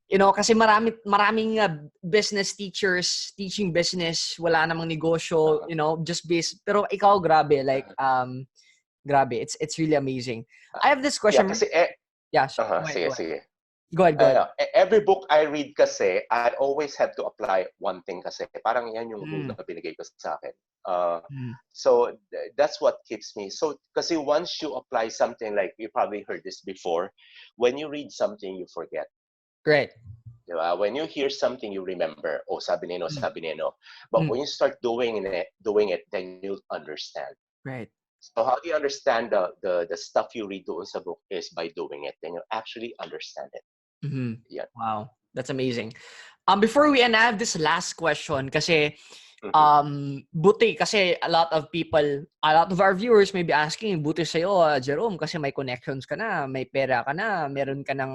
You know, kasi maraming business teachers teaching business, wala namang negosyo, you know, just based. Pero ikaw, grabe, like grabe. It's really amazing. I have this question. Yeah, kasi, sige. Go ahead. Every book I read kasi, I always have to apply one thing kasi. Parang yan yung rule na binigay ko sa akin. So that's what keeps me. So kasi once you apply something, like you probably heard this before, when you read something, you forget. Right. Diba? When you hear something, you remember. Oh, sabi nino, sabi nino. But when you start doing it, then you'll understand. Right. So how do you understand the stuff you read doon sa book is by doing it. Then you actually understand it. Yeah. Wow, that's amazing. Before we end, I have this last question kasi buti kasi a lot of our viewers may be asking, buti sa'yo, Jerome, kasi may connections ka na, may pera ka na, meron ka ng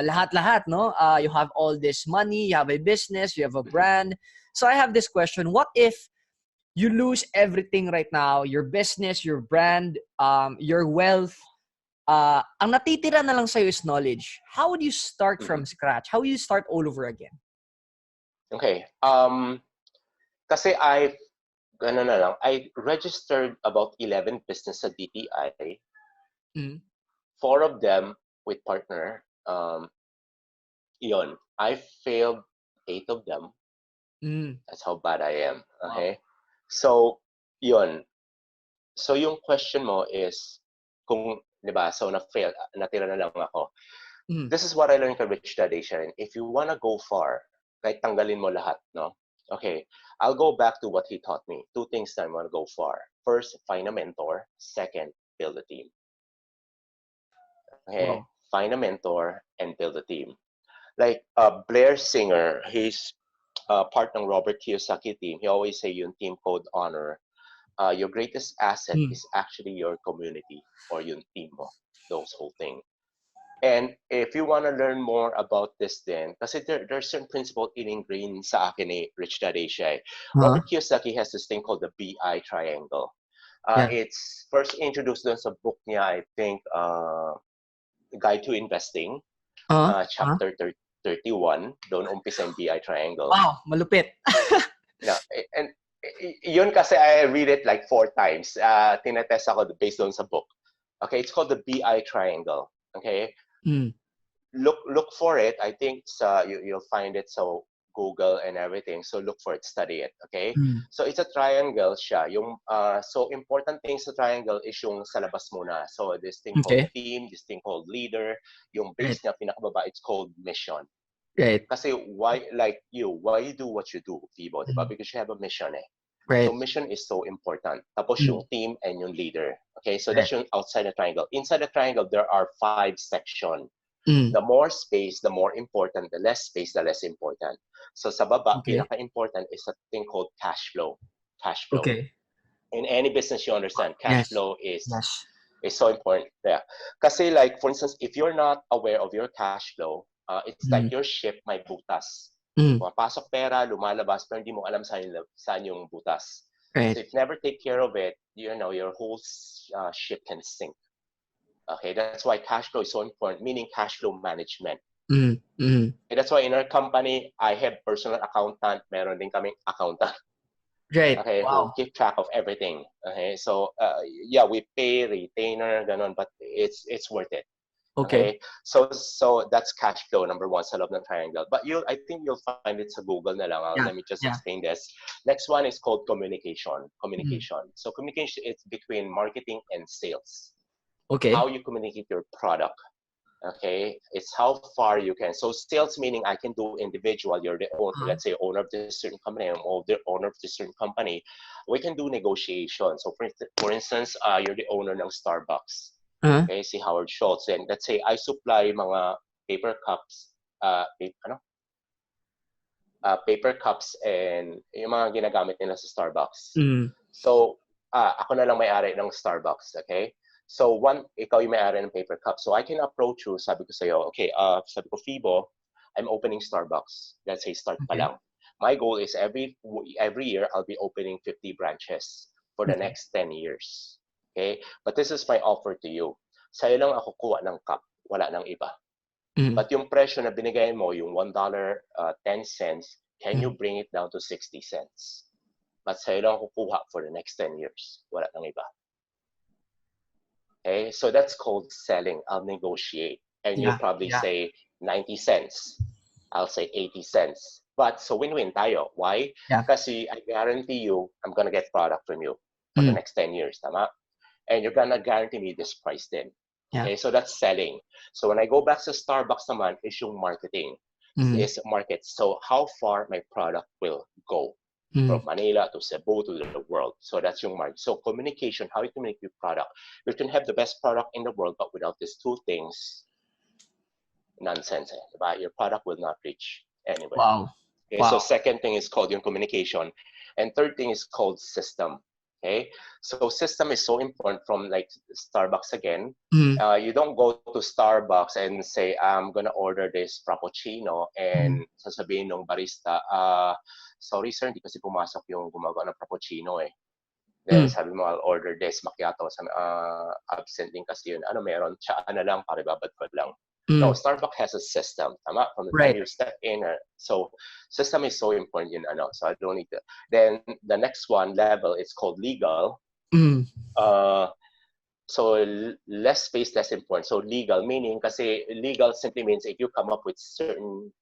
lahat-lahat, no? You have all this money, you have a business, you have a brand. So I have this question: what if you lose everything right now, your business, your brand, your wealth, ang natitira na lang sa'yo is knowledge? How would you start from scratch? How would you start all over again? Okay. Kasi I registered about 11 business sa DTI. 4 of them with partner. Yun. I failed 8 of them. Mm. That's how bad I am. Wow. Okay? So, yun. So, yung question mo is, kung, di ba, so na-fail, natira na lang ako. Mm. This is what I learned from Rich Dad Asian. If you wanna go far, kahit tanggalin mo lahat, no? Okay, I'll go back to what he taught me. Two things that I want to go far. First, find a mentor. Second, build a team. Okay, Wow. find a mentor and build a team. Like Blair Singer, he's part ng Robert Kiyosaki team. He always say yung team code honor. Your greatest asset Mm. is actually your community or yung team mo. Those whole thing. And if you want to learn more about this then, kasi there's certain principle ingrained sa akin ni Rich Dad Asia. Huh? Robert Kiyosaki has this thing called the BI triangle. Yeah. It's first introduced dun sa book niya, I think, Guide to Investing, chapter 31. Doon umpisa yung BI triangle. Wow, malupit. No, and yun kasi I read it like 4 times. Tinetest ako based on sa book. Okay, it's called the BI triangle. Okay, Mm. look for it. I think you'll find it so Google and everything. So look for it, study it. Okay, Mm. so it's a triangle siya. Yung so important things sa triangle is yung sa labas muna. So this thing called Okay. team, this thing called leader. Yung Right. base niya pinakababa, it's called mission. Right. Kasi why you do what you do, Fibo, diba? Because you have a mission eh. Right. So mission is so important. Tapos yung team and yung leader. Okay, so Right. that's yung outside the triangle. Inside the triangle, there are 5 sections. Mm. The more space, the more important. The less space, the less important. So sa baba, Okay. pinaka-important is a thing called cash flow. Cash flow. Okay. In any business, you understand, cash Yes. flow is Yes. so important. Yeah. Kasi like, for instance, if you're not aware of your cash flow, it's like your ship may butas. Mm. Pumapasok pera, lumalabas, pero hindi mo alam saan yung butas. Right. So if you never take care of it, you know, your whole ship can sink. Okay, that's why cash flow is so important, meaning cash flow management. Mm. Mm. And that's why in our company, I have personal accountant, meron din kaming accountant. Right. Okay, who Wow. keep track of everything. Okay, so yeah, we pay retainer, ganon, but it's worth it. Okay. So that's cash flow number 1 sa loob ng triangle. But I think you'll find it sa Google na lang. Yeah. Let me just Yeah. explain this. Next one is called communication. Mm. So communication is between marketing and sales. Okay. How you communicate your product. Okay, it's how far you can. So sales meaning I can do individual. You're the owner, let's say owner of this certain company. I'm the owner of this certain company. We can do negotiation. So for instance, you're the owner ng Starbucks. Okay, si Howard Schultz. And let's say I supply mga paper cups, paper cups and yung mga ginagamit nila sa Starbucks. Mm. So ako na lang may-ari ng Starbucks. Okay. So ikaw yung may-ari ng paper cup. So I can approach you, sabi ko sa'yo, okay, sabi ko, Fibo, I'm opening Starbucks. Let's say start pa lang. My goal is every year I'll be opening 50 branches for the next 10 years. Okay? But this is my offer to you. Sa'yo lang ako kuha ng cup, wala nang iba. Mm. But yung presyo na binigay mo, yung $1.10, can you bring it down to 60 cents? But sa'yo lang ako kuha for the next 10 years, wala nang iba. Okay, so that's called selling. I'll negotiate. And you'll probably say 90 cents. I'll say 80 cents. But so win-win tayo. Why? Yeah. Because I guarantee you, I'm going to get product from you for the next 10 years. Tama? And you're going to guarantee me this price then. Okay, so that's selling. So when I go back to Starbucks naman, is yung marketing. Is market. So how far my product will go. From Manila to Cebu to the world. So that's your market. So communication, how you communicate your product. You can have the best product in the world, but without these 2 things, nonsense. Right? Your product will not reach anywhere. Wow. Okay, so second thing is called your communication. And third thing is called system. Okay, so system is so important from like Starbucks again. You don't go to Starbucks and say, I'm gonna order this frappuccino and sasabihin ng barista, sorry sir, hindi kasi pumasok yung gumagawa ng frappuccino eh. Then sabi mo, I'll order this macchiato. Sabi, absent din kasi yun. Ano meron? Tsaa na lang, paribabad ko lang. No, Starbucks has a system. Tama? From the time you step in. So system is so important. Yun, so I don't need to. Then the next one level is called legal. So less space, less important. So legal meaning kasi legal simply means if you come up with certain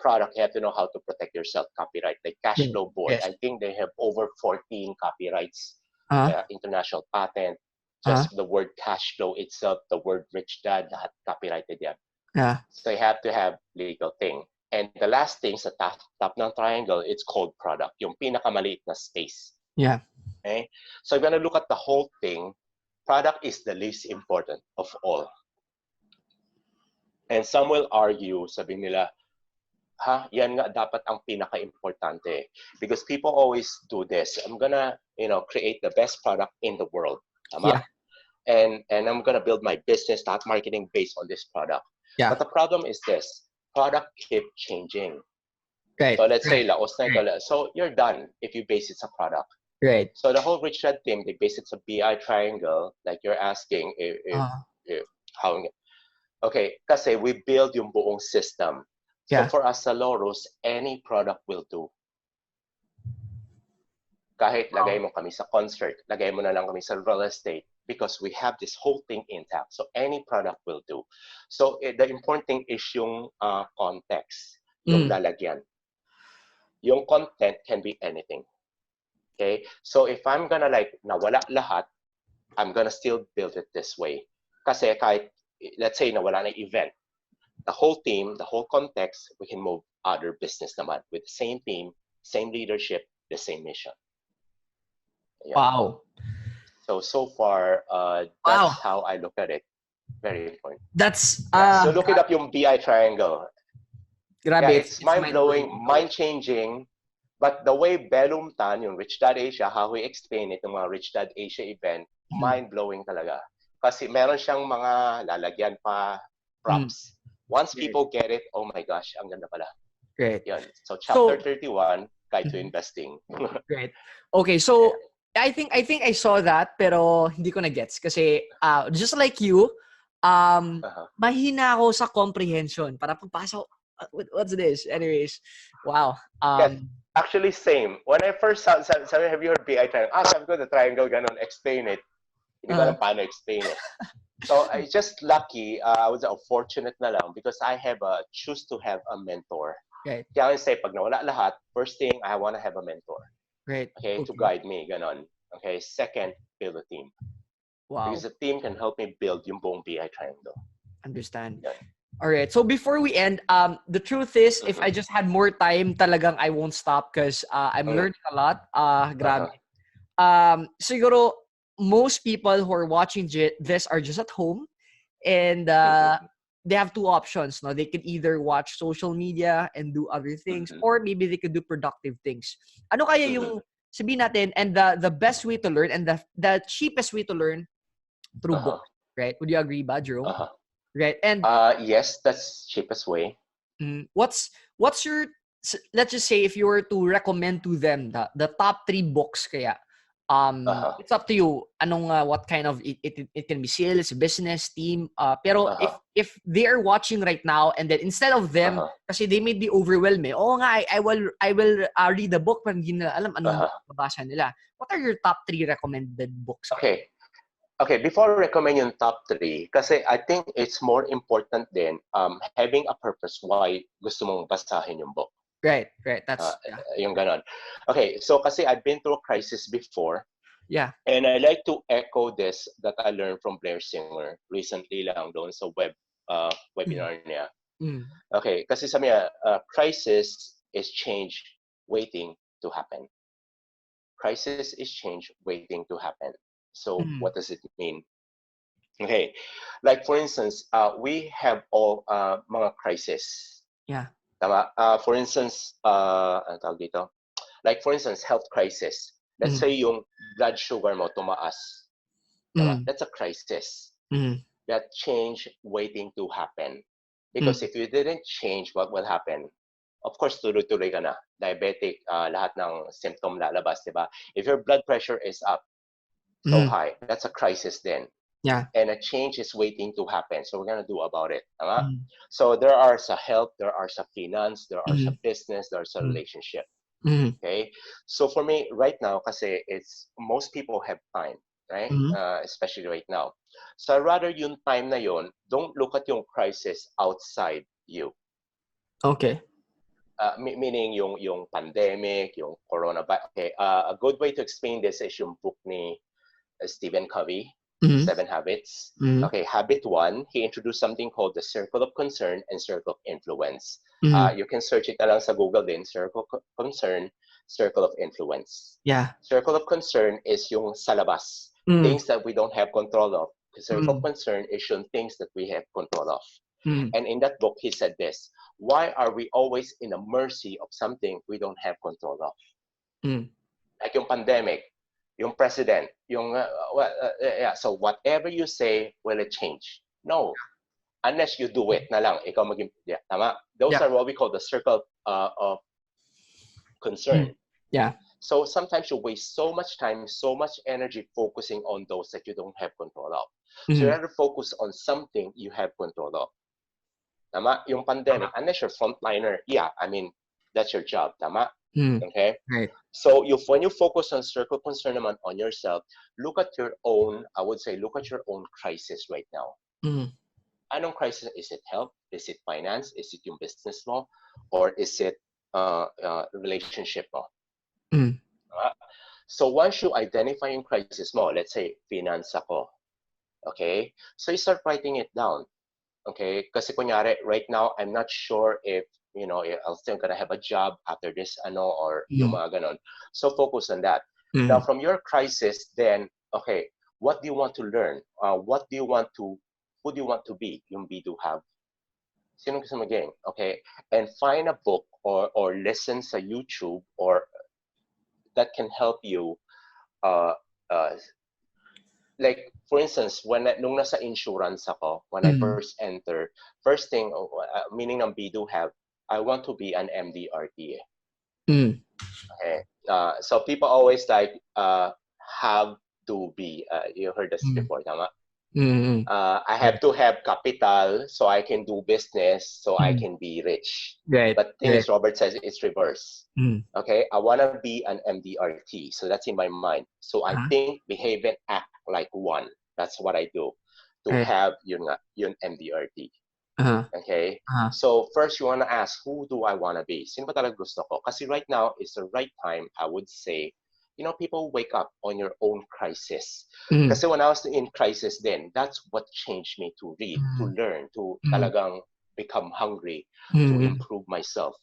product, you have to know how to protect yourself. Copyright, like Cashflow Boy. Yes. I think they have over 14 copyrights, Uh-huh. international patent. Uh-huh. Just the word cash flow itself, the word rich dad, lahat copyrighted yan. Yeah. So you have to have legal thing. And the last thing sa top ng triangle, it's called product, yung pinakamaliit na space. Yeah. Okay? So you're gonna look at the whole thing. Product is the least important of all. And some will argue, sabi nila, yan nga dapat ang pinaka-importante. Because people always do this. I'm gonna, create the best product in the world. Tama? Yeah. And I'm gonna build my business, stock marketing based on this product. Yeah. But the problem is this, product keep changing. Right. So let's say, Right. so you're done if you base it on product. Right. So the whole Rich Dad team, they base it on BI triangle, like you're asking if how. Okay, kasi we build yung buong system. So Yeah. for us sa Laurus, any product will do. Kahit lagay mo kami sa concert, lagay mo na lang kami sa real estate, because we have this whole thing intact. So any product will do. So the important thing is yung context, yung lalagyan. Yung content can be anything. Okay? So if I'm gonna nawala lahat, I'm gonna still build it this way. Kasi kahit, let's say, nawala na event, the whole team, the whole context, we can move other business naman with the same team, same leadership, the same mission. Yeah. Wow. So far, that's how I look at it. Very important. That's so look it up, yung BI triangle. Grabe, Yeah, it's mind-blowing, mind-changing. But the way Bellum Tan, yung Rich Dad Asia, how he explained it, yung mga Rich Dad Asia event, mind-blowing talaga. Kasi meron siyang mga lalagyan pa, props. Once people get it, oh my gosh, ang ganda pala. Great. Yun. So chapter 31, Guide to Investing. Great. Okay, so I think I saw that, pero hindi ko na gets kasi just like you, mahina ako sa comprehension. Para pagpasok, what's this? Anyways, wow. Yes, actually same. When I first saw, have you heard BI triangle? Sabi ko, the triangle, ganon, explain it. Hindi ko alam paano explain it. So I just lucky, I was fortunate na lang because I have choose to have a mentor. Right. Kaya I say, pag nawala lahat, first thing, I want to have a mentor. Right. Okay, to guide me, ganon. Okay, second, build a team. Wow. Because the team can help me build yung buong BI triangle. Understand. Yeah. All right. So before we end, the truth is, if I just had more time, talagang I won't stop because I'm learning a lot. Grabe. Siguro, most people who are watching this are just at home, and they have two options. No, they can either watch social media and do other things, or maybe they could do productive things. Ano kaya yung sabihin natin, and the best way to learn and the cheapest way to learn through books, right? Would you agree, ba, Jerome? Right. And yes, that's cheapest way. What's your, let's just say if you were to recommend to them the top 3 books kaya, it's up to you anong what kind of it can be sales, business, team, pero if they are watching right now and then instead of them kasi they may be overwhelmed, I will read the book pero hindi nila alam anong babasa nila. What are your top 3 recommended books? Okay, before I recommend yung top 3, kasi I think it's more important than having a purpose why gusto mong basahin yung book. Right. That's yung ganon. Okay, so kasi I've been through a crisis before. Yeah. And I like to echo this that I learned from Blair Singer recently lang doon sa webinar niya. Okay, kasi sabi niya, crisis is change waiting to happen. Crisis is change waiting to happen. So what does it mean? Okay, like for instance, we have all mga crisis. Yeah. Tama? For instance, ano tawag dito? Like for instance, health crisis. Let's say yung blood sugar mo tumaas. Tama? That's a crisis. That change waiting to happen. Because if you didn't change, what will happen? Of course, tuloy-tuloy ka na. Diabetic, lahat ng symptom lalabas, di ba? If your blood pressure is up, so high, that's a crisis then. Yeah. And a change is waiting to happen. So we're going to do about it. So there are sa health, there are sa finance, there are sa business, there are sa relationship. Okay? So for me, right now, kasi it's, most people have time, right? Especially right now. So rather yung time na yon, don't look at yung crisis outside you. Okay. meaning yung pandemic, yung coronavirus. Okay, a good way to explain this is yung book ni Stephen Covey, Seven Habits. Okay, habit 1, he introduced something called the circle of concern and circle of influence. You can search it na lang sa Google din, circle of concern, circle of influence. Yeah. Circle of concern is yung sa labas, things that we don't have control of. Circle of concern is yung things that we have control of. And in that book, he said this: why are we always in the mercy of something we don't have control of? Like yung pandemic, yung president, yung so whatever you say, will it change? No, unless you do it na lang, ikaw maging tama. Those are what we call the circle of concern. Yeah. So sometimes you waste so much time, so much energy focusing on those that you don't have control of. So you have to focus on something you have control of. Tama? Yung pandemic, unless you're frontliner, I mean, that's your job. Tama? Okay? Right. So when you focus on circle concern naman on yourself, look at your own, I would say, look at your own crisis right now. Anong crisis? Is it health? Is it finance? Is it yung business mo? Or is it relationship mo? So once you identify yung crisis mo, let's say, finance ako. Okay? So you start writing it down. Okay? Kasi kunyari, right now, I'm not sure if I'll still gonna have a job after this, or yung mga ganon. So focus on that. Now, from your crisis, then, okay, what do you want to learn? Who do you want to be? Yung be do have. Sino gusto maging? Okay? And find a book or listen sa YouTube or that can help you. Like, for instance, nung nasa insurance ako, when I first enter, first thing, meaning ng be do have, I want to be an MDRT. Okay. So people always like have to be. You heard this before, tama? I have to have capital so I can do business, so I can be rich. Right. But thing is, Robert says it's reverse. Okay. I want to be an MDRT. So that's in my mind. So I think, behave, and act like one. That's what I do to have yun MDRT. Okay? So first you want to ask, who do I want to be? Sino ba talaga gusto ko? Kasi right now is the right time, I would say, people wake up on your own crisis. Kasi when I was in crisis then, that's what changed me to read, to learn, to talagang become hungry, to improve myself.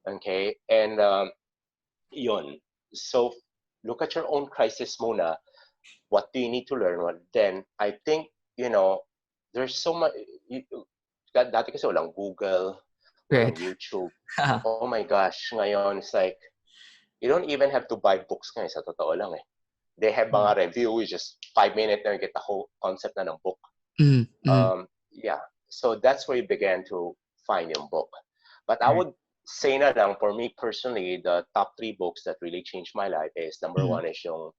Okay? And yun. So look at your own crisis muna. What do you need to learn? Well, then I think, there's so much. Dati kasi walang Google, walang YouTube. Oh my gosh, ngayon it's like, you don't even have to buy books ngayon, sa totoo lang eh. They have mga review, just 5 minutes na you get the whole concept na ng book. So that's where you began to find your book. But I would say na lang, for me personally, the top 3 books that really changed my life is, number 1 is yung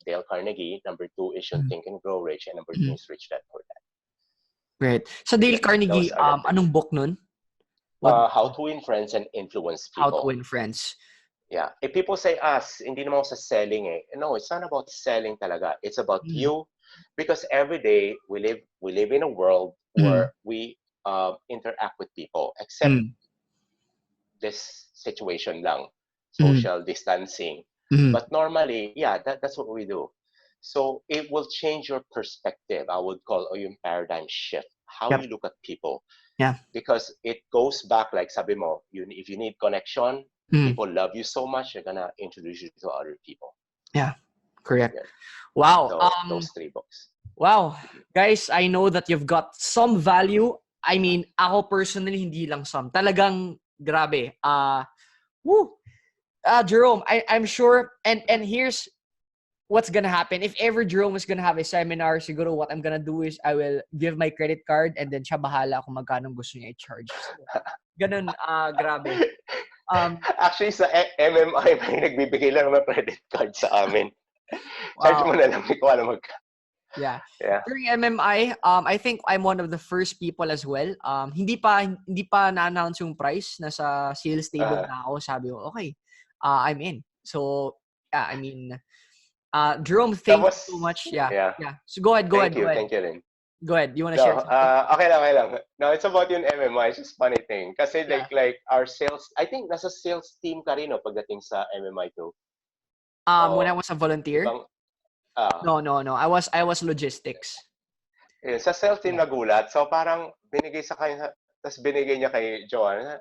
Dale Carnegie, number 2 is yung Think and Grow Rich, and number 3 is Rich Dad Poor Dad. Right. Sa Dale Carnegie, anong book nun? How to Win Friends and Influence People. How to Win Friends. Yeah. If people say, hindi naman ako sa selling eh. No, it's not about selling talaga. It's about you. Because every day, we live in a world where we interact with people, except this situation lang, social distancing. But normally, that's what we do. So it will change your perspective. I would call yung paradigm shift. How you look at people. Yeah. Because it goes back, like sabi mo, if you need connection, people love you so much, they're gonna introduce you to other people. Yeah, correct. Yeah. Wow. So, those 3 books. Wow. Guys, I know that you've got some value. I mean, ako personally, hindi lang some. Talagang grabe. Jerome, I'm sure, and here's what's gonna happen. If ever Jerome is gonna have a seminar, siguro what I'm gonna do is I will give my credit card and then siya bahala kung magkano gusto niya i-charge. So, ganun, grabe. Actually, sa MMI, may nagbibigay lang ng credit card sa amin. Charge mo na lang, hindi ko alam Yeah. During MMI, I think I'm one of the first people as well. Hindi pa na-announce yung price. Nasa sales table na ako. Sabi ko, okay, I'm in. So, I mean, Jerome, thank you so much. Yeah. So go ahead. Thank you, Rin. Go ahead. You want to No, share something? okay lang. No, it's about yung MMI. It's just funny thing. Kasi Yeah. like our sales, I think nasa sales team ka rin, no, pagdating sa MMI too. When I O was a volunteer? ibang, ah, No. I was logistics. yun, sa sales team Yeah. nagulat. So parang binigay sa kanya, tapos binigay niya kay Joanne,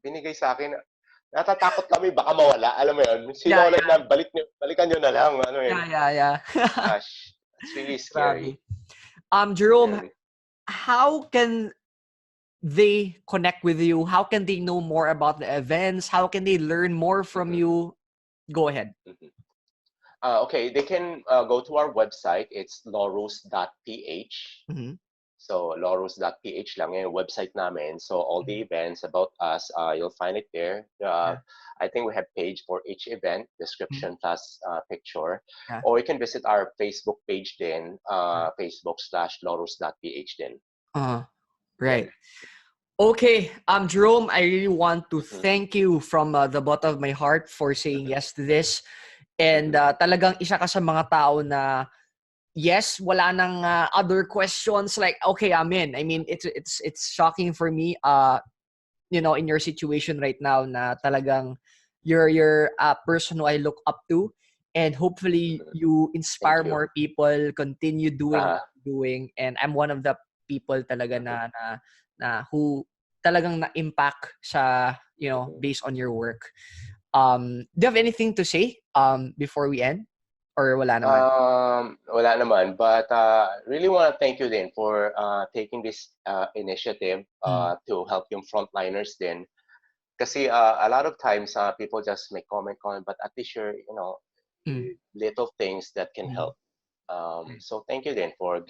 binigay sa akin, natatakot kami, baka mawala. Alam mo yun? Yeah, Sinolid yeah. na, balikan nyo na lang. Ano yun? Yeah. Gosh, it's really Grabe. scary. Jerome, Yun. how can they connect with you? How can they know more about the events? How can they learn more from Mhm, you? Go ahead. mhm. Okay, they can go to our website. It's laurus.ph. Mm-hmm. So laurus.ph lang yung website namin. So all the events about us, you'll find it there. Yeah. I think we have page for each event, Mhm. description plus picture. Yeah. Or you can visit our Facebook page din, Yeah. facebook.laurus.ph din. Uh, right. Yan. Okay, Jerome, I really want to Mhm, thank you from the bottom of my heart for saying mhm, yes to this. And mhm, talagang isa ka sa mga tao na yes, wala nang other questions like okay, I'm in. I mean, it's shocking for me in your situation right now na talagang you're a person who I look up to, and hopefully mhm. you Thank inspire you. more people, continue doing what Uh, you're doing, and I'm one of the people talaga mhm, na who talagang na-impact sa mhm. based on your work. Do you have anything to say before we end, or wala naman? Wala naman, but really want to thank you din for taking this initiative Mm. to help yung frontliners din. Kasi a lot of times people just make comment, but at least you're, Mm. little things that can Mm. help. So thank you then for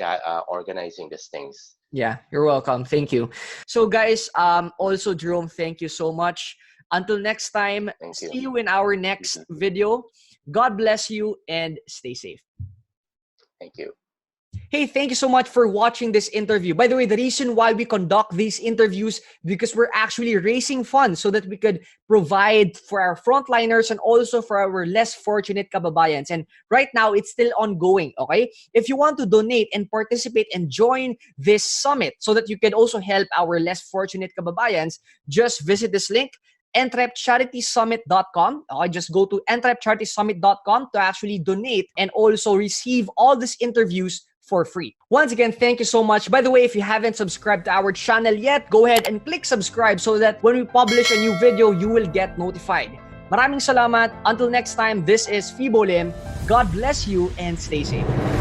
organizing these things. Yeah, you're welcome. Thank you. So guys, also Jerome, thank you so much. Until next time, Thank you. see you in our next Mhm. video. God bless you and stay safe. Thank you. Hey, thank you so much for watching this interview. By the way, the reason why we conduct these interviews because we're actually raising funds so that we could provide for our frontliners and also for our less fortunate kababayans. And right now, it's still ongoing, okay? If you want to donate and participate and join this summit so that you can also help our less fortunate kababayans, just visit this link, entrepcharitysummit.com. Just go to entrepcharitysummit.com to actually donate and also receive all these interviews for free. Once again, thank you so much. By the way, if you haven't subscribed to our channel yet, go ahead and click subscribe so that when we publish a new video, you will get notified. Maraming salamat. Until next time, this is Fibo Lim. God bless you and stay safe.